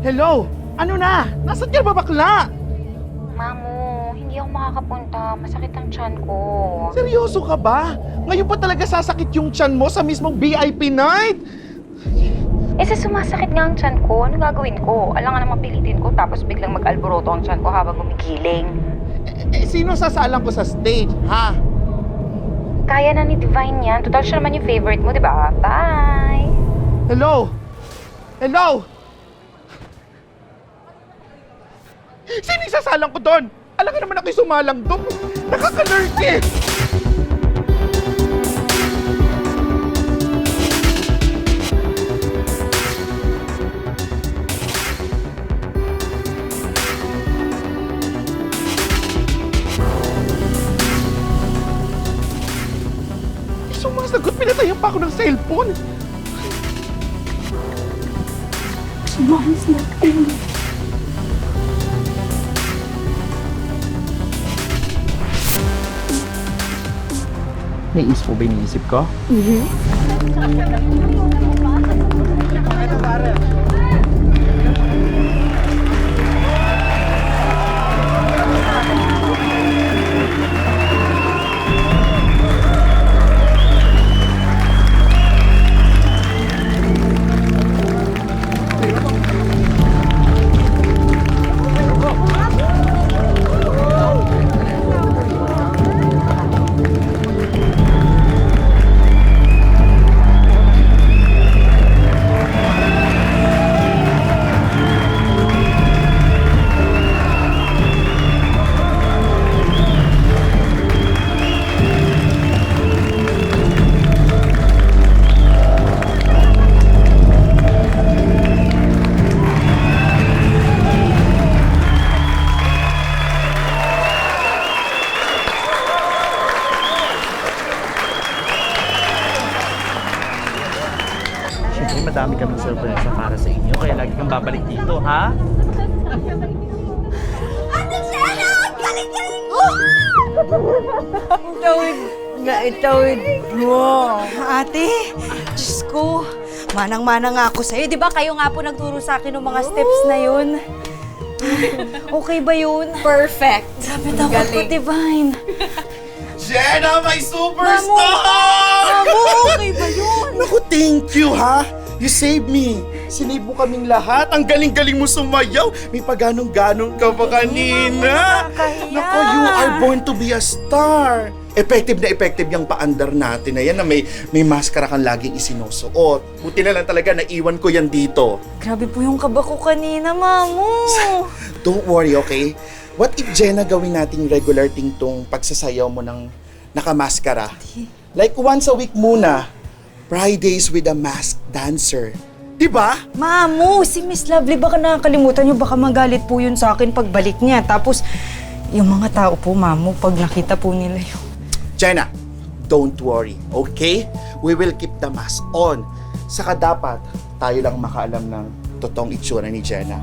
Hello? Ano na? Nasaan ka ba bakla? Mamu, hindi ako makakapunta. Masakit ang tiyan ko. Seryoso ka ba? Ngayon pa talaga sasakit yung tiyan mo sa mismong VIP night? Eh, sa sumasakit nga ang tiyan ko, ano gagawin ko? Alam nga naman pilitin ko, tapos biglang mag-alboroto ang tiyan ko habang gumigiling. Sino sasalang ko sa stage, ha? Kaya na ni Divine yan. Total siya naman yung favorite mo, di ba? Bye! Hello? Hello? Sino yung sasalang ko doon? Alam ka naman ako'y sumalang doon. Nakaka-lurky! Sumasagot, pinatayan pa ako ng cellphone. Mom's not in. Naiis mo ba iniisip ko? Siyempre, madami kaming surprise para sa inyo, kaya lagi kang babalik dito, ha? Ate Jenna! Galing-galing mo! Itawid mo. Ate, Diyos ko. Manang-mana nga ako sa'yo. Di ba kayo nga po nagturo sa akin ng mga steps na yun? Okay ba yun? Perfect. Grabe naman po, Divine. Jenna, my superstar! Mamo, okay ba yun? Naku, thank you, ha? You saved me. Sinave mo kaming lahat. Ang galing-galing mo sumayaw. May paganong-ganon ka pa kanina. Nakakahiya. Naku, you are born to be a star. Effective na effective yung paandar natin na yan na may maskara kang laging isinusuot. Buti na lang talaga naiwan ko yan dito. Grabe po yung kaba ko kanina, Mamo. Don't worry, okay? What if, Jenna, gawin nating regular thing tong pagsasayaw mo ng nakamaskara? Like once a week muna. Fridays with a masked dancer. Diba? Mamo, si Miss Lovely, baka nakakalimutan niyo, baka magalit po yun sa akin pagbalik niya. Tapos, yung mga tao po, Mamo, pag nakita po nila yung... Jenna, don't worry, okay? We will keep the mask on. Saka dapat, tayo lang makaalam ng totoong itsura ni Jenna.